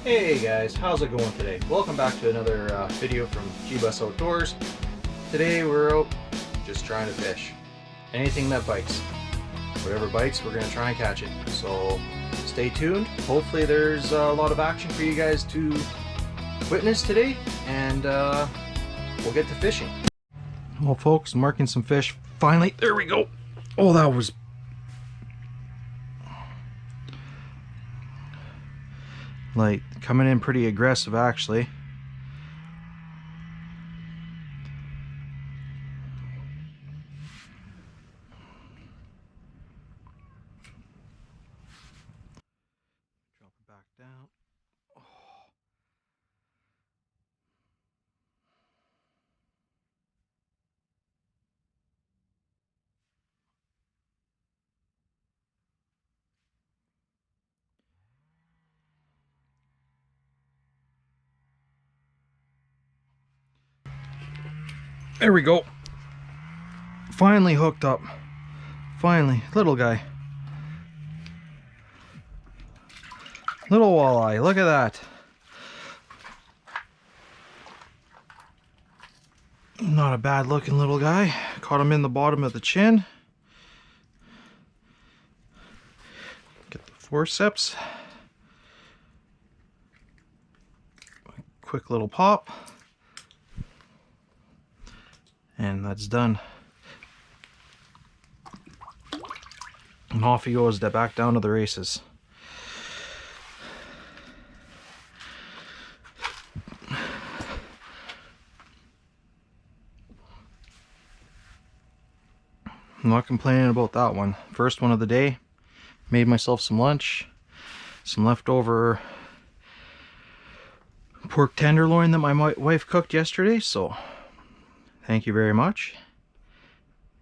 Hey guys, how's it going today? Welcome back to another video from G-Bus Outdoors. Today we're out just trying to fish. Anything that bites. Whatever bites, we're going to try and catch it. So stay tuned. Hopefully there's a lot of action for you guys to witness today, and we'll get to fishing. Well folks, marking some fish. Finally, there we go. Oh, that was like coming in pretty aggressive actually. Drop it back down. Oh. There we go. Finally hooked up. Finally, little guy. Little walleye, look at that. Not a bad looking little guy. Caught him in the bottom of the chin. Get the forceps. Quick little pop. And that's done. And off he goes back down to the races. I'm not complaining about that one. First one of the day. Made myself some lunch. Some leftover pork tenderloin that my wife cooked yesterday, so thank you very much.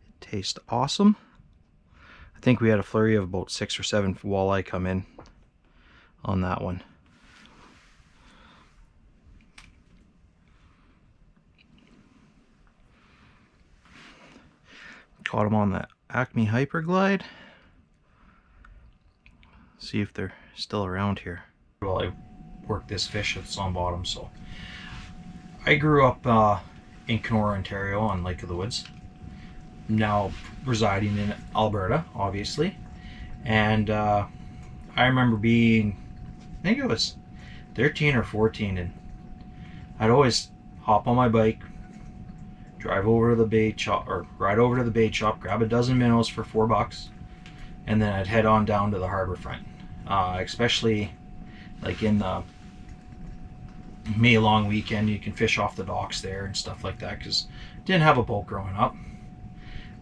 It tastes awesome. I think we had a flurry of about 6 or 7 walleye come in on that one. Caught them on the Acme Hyperglide. See if they're still around here. Well, I worked this fish that's on bottom, so I grew up in Kenora, Ontario on Lake of the Woods. Now residing in Alberta, obviously. And I remember being, I think it was 13 or 14, and I'd always hop on my bike, drive over to the bait shop, or ride over to the bait shop, grab a dozen minnows for $4, and then I'd head on down to the harbor front. Especially like in the May long weekend, you can fish off the docks there and stuff like that, because I didn't have a boat growing up,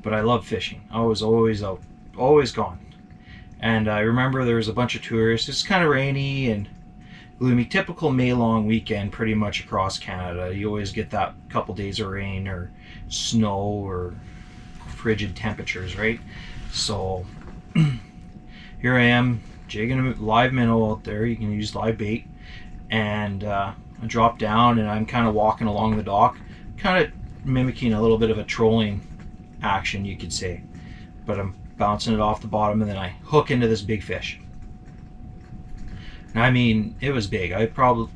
but I loved fishing. I was always out, always gone. And I remember there was a bunch of tourists. It's kind of rainy and gloomy, typical May long weekend pretty much across Canada. You always get that couple days of rain or snow or frigid temperatures, right? So here I am jigging a live minnow out there. You can use live bait, and I drop down and I'm kind of walking along the dock, kind of mimicking a little bit of a trolling action, you could say, but I'm bouncing it off the bottom, and then I hook into this big fish. And I mean, it was big. I probably,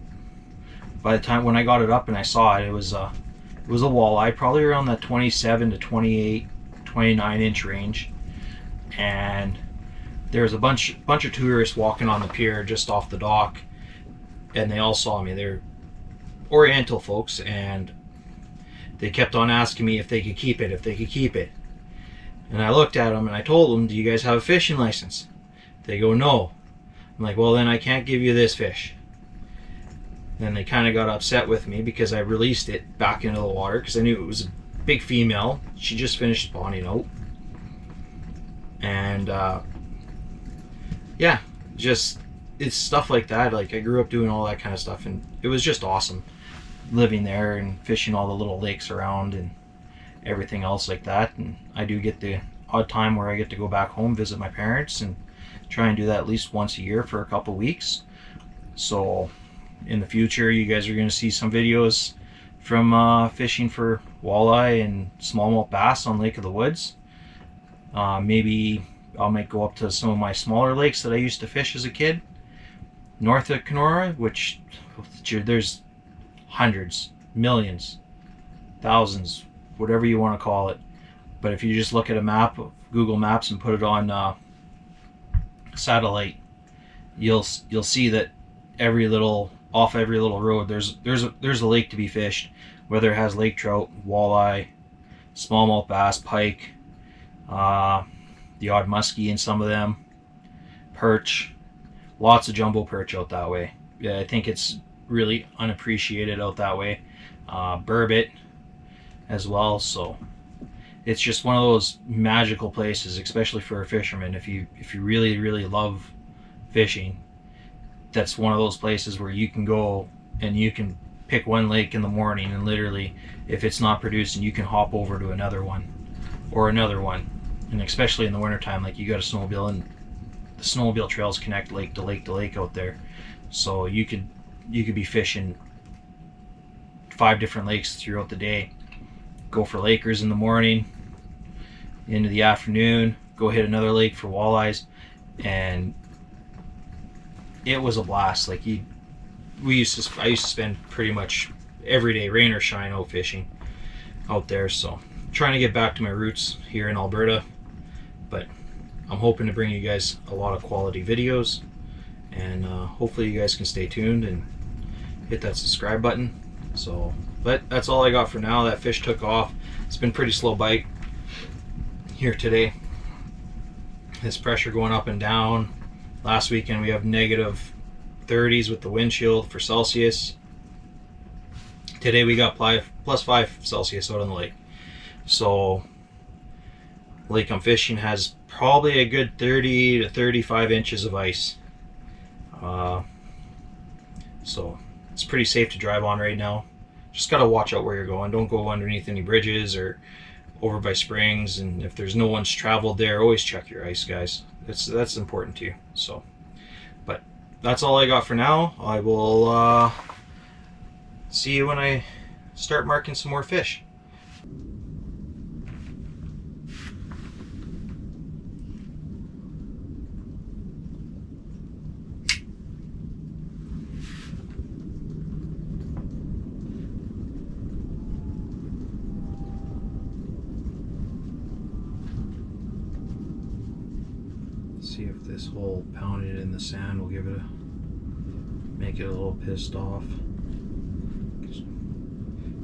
by the time when I got it up and I saw it, it was a walleye, probably around the 27 to 28, 29 inch range. And there was a bunch of tourists walking on the pier just off the dock, and they all saw me. They're Oriental folks, and they kept on asking me if they could keep it, And I looked at them and I told them, do you guys have a fishing license? They go, no. I'm like, well, then I can't give you this fish. Then they kind of got upset with me because I released it back into the water, because I knew it was a big female. She just finished spawning out. And yeah, just, it's stuff like that. Like, I grew up doing all that kind of stuff, and it was just awesome living there and fishing all the little lakes around and everything else like that. And I do get the odd time where I get to go back home, visit my parents, and try and do that at least once a year for a couple weeks. So in the future, you guys are going to see some videos from fishing for walleye and smallmouth bass on Lake of the Woods. Maybe I might go up to some of my smaller lakes that I used to fish as a kid. north of Kenora, which there's hundreds, millions, thousands, whatever you want to call it. But if you just look at a map of Google Maps and put it on satellite, you'll see that off every little road there's a lake to be fished, whether it has lake trout, walleye, smallmouth bass, pike, the odd muskie in some of them, perch, lots of jumbo perch out that way. Yeah, I think it's really unappreciated out that way. Burbot as well. So it's just one of those magical places, especially for a fisherman. If you really love fishing, that's one of those places where you can go and you can pick one lake in the morning, and literally, if it's not producing, you can hop over to another one or another one. And especially in the wintertime, like, you got a snowmobile, and the snowmobile trails connect lake to lake to lake out there, so you could be fishing 5 different lakes throughout the day. Go for lakers in the morning, into the afternoon, go hit another lake for walleyes, and it was a blast. Like, I used to spend pretty much every day, rain or shine, out fishing out there. So trying to get back to my roots here in Alberta, but I'm hoping to bring you guys a lot of quality videos, and hopefully you guys can stay tuned and hit that subscribe button. So, but that's all I got for now. That fish took off. It's been pretty slow bite here today. This pressure going up and down. Last weekend we have negative 30s with the wind chill for Celsius. Today we got plus 5 Celsius out on the lake. So the lake I'm fishing has probably a good 30 to 35 inches of ice. So it's pretty safe to drive on right now. Just gotta watch out where you're going. Don't go underneath any bridges or over by springs, and if there's no one's traveled there, always check your ice, guys. That's important too. So, but that's all I got for now. I will see you when I start marking some more fish. See if this hole pounded in the sand will make it a little pissed off.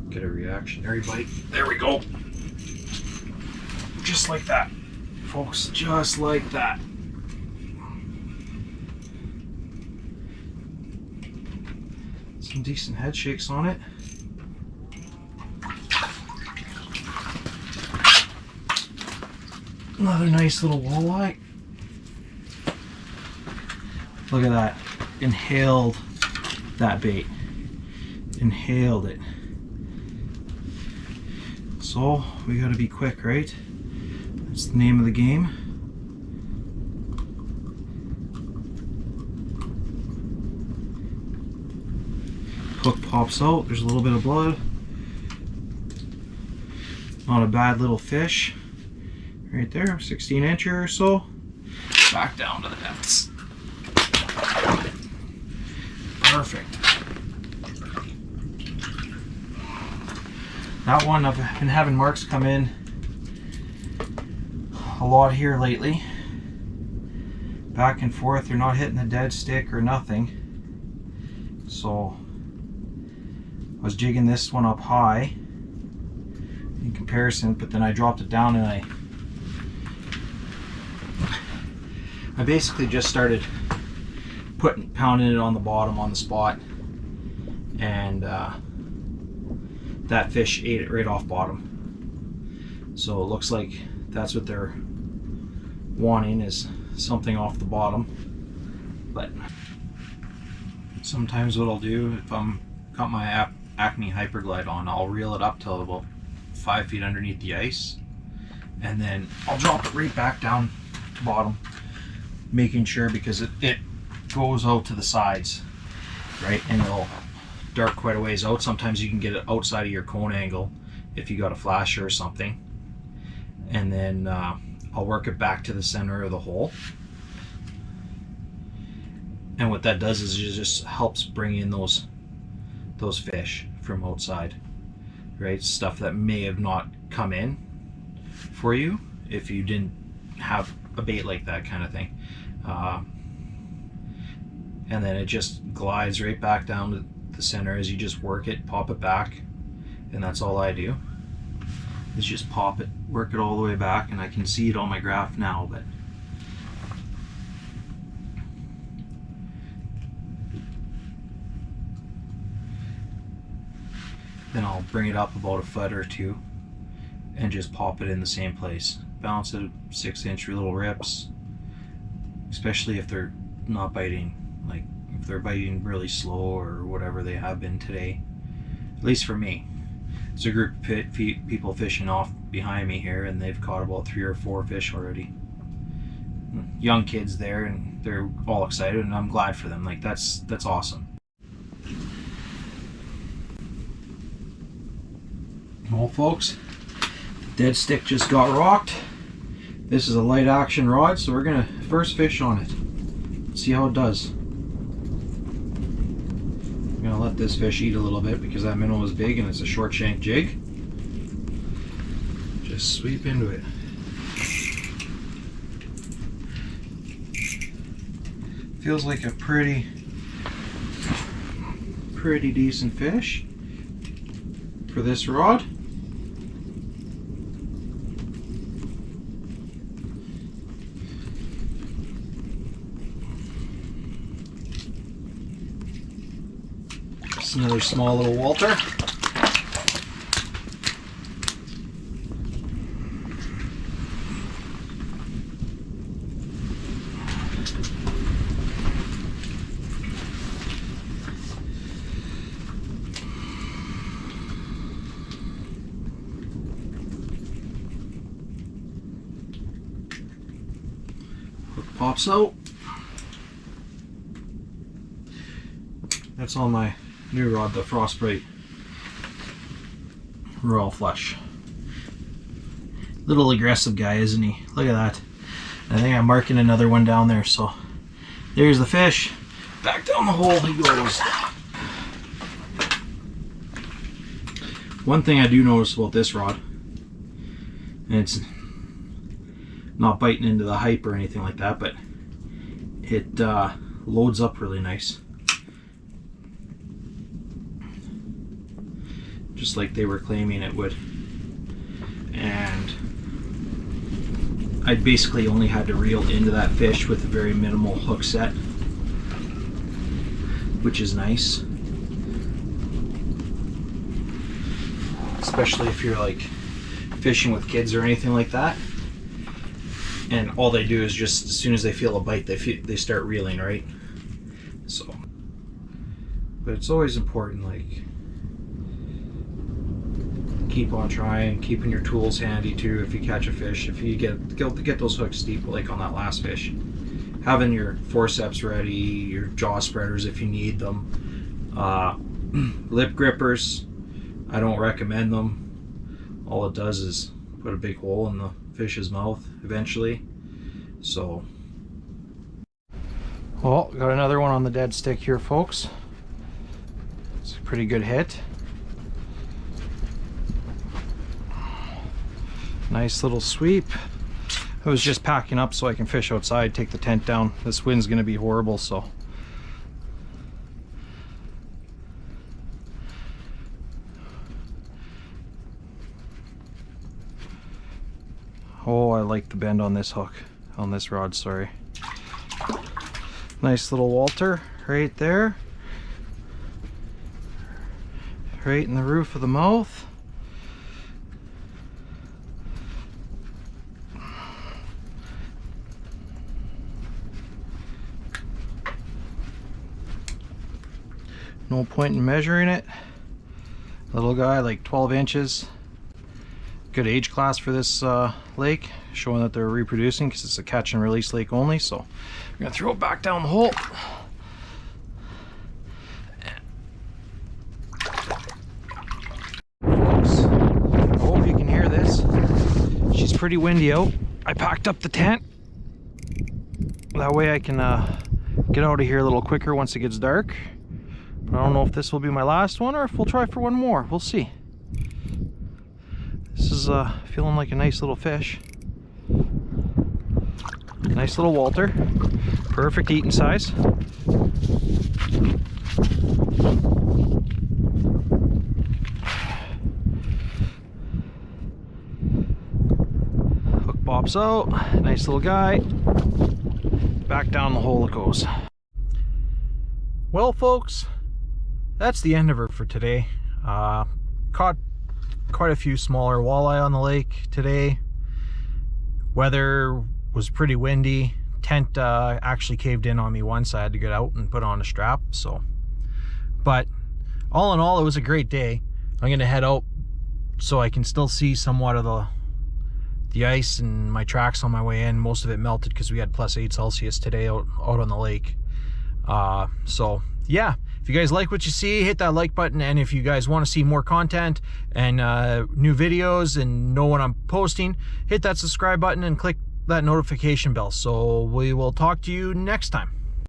Get a reactionary bite. There we go. Just like that, folks. Just like that. Some decent head shakes on it. Another nice little walleye. Look at that. Inhaled that bait. Inhaled it. So we gotta be quick, right? That's the name of the game. Hook pops out. There's a little bit of blood. Not a bad little fish. Right there, 16 incher or so. Back down to the depths. Perfect. That one, I've been having marks come in a lot here lately. Back and forth, they're not hitting the dead stick or nothing. So I was jigging this one up high in comparison, but then I dropped it down and I basically just started pounding it on the bottom on the spot, and that fish ate it right off bottom. So it looks like that's what they're wanting, is something off the bottom. But sometimes what I'll do, if I'm got my Acme Hyperglide on, I'll reel it up till about 5 feet underneath the ice, and then I'll drop it right back down to bottom, making sure, because it goes out to the sides, right, and it'll dart quite a ways out. Sometimes you can get it outside of your cone angle if you got a flasher or something, and then I'll work it back to the center of the hole, And what that does is it just helps bring in those fish from outside, right? Stuff that may have not come in for you if you didn't have a bait like that, kind of thing. And then it just glides right back down to the center as you just work it, pop it back, and that's all I do is just pop it, work it all the way back, and I can see it on my graph now, but then I'll bring it up about a foot or two and just pop it in the same place. Bounce it 6-inch little rips, especially if they're not biting, like if they're biting really slow or whatever they have been today, at least for me. There's a group of people fishing off behind me here, and they've caught about 3 or 4 fish already. Young kids there, and they're all excited, and I'm glad for them. Like that's awesome. Well, folks, the dead stick just got rocked. This is a light action rod, so we're gonna first fish on it. See how it does. I'm gonna let this fish eat a little bit because that minnow is big and it's a short shank jig. Just sweep into it. Feels like a pretty decent fish for this rod. Just another small little Walter. Pops out. That's on my new rod, the Frostbite Royal Flush. Little aggressive guy, isn't he? Look at that. I think I'm marking another one down there, so there's the fish. Back down the hole he goes. One thing I do notice about this rod, and it's not biting into the hype or anything like that, but it loads up really nice, just like they were claiming it would. And I basically only had to reel into that fish with a very minimal hook set, which is nice, especially if you're like fishing with kids or anything like that. And all they do is just, as soon as they feel a bite, they start reeling, right? So, but it's always important, like, keep on trying, keeping your tools handy too. If you catch a fish, if you get those hooks deep, like on that last fish, having your forceps ready, your jaw spreaders if you need them, lip grippers, I don't recommend them. All it does is put a big hole in the fish's mouth eventually. So, well, got another one on the dead stick here, folks. It's a pretty good hit. Nice little sweep. I was just packing up so I can fish outside, take the tent down. This wind's gonna be horrible, so oh, I like the bend on this hook, on this rod, sorry. Nice little Walter right there. Right in the roof of the mouth. No point in measuring it. Little guy, like 12 inches. Good age class for this lake, showing that they're reproducing because it's a catch and release lake only. So I'm gonna throw it back down the hole. Folks, I hope you can hear this. She's pretty windy out. I packed up the tent. That way I can get out of here a little quicker once it gets dark. But I don't know if this will be my last one or if we'll try for one more. We'll see. This is feeling like a nice little fish. Nice little Walter. Perfect eating size. Hook pops out. Nice little guy. Back down the hole it goes. Well, folks, that's the end of her for today. Caught quite a few smaller walleye on the lake today. Weather was pretty windy. Tent actually caved in on me once. I had to get out and put on a strap. So, but all in all, it was a great day. I'm gonna head out so I can still see somewhat of the ice and my tracks on my way in. Most of it melted because we had +8 Celsius today out on the lake. So yeah, if you guys like what you see, hit that like button, and if you guys want to see more content and new videos and know when I'm posting, hit that subscribe button and click that notification bell. So we will talk to you next time.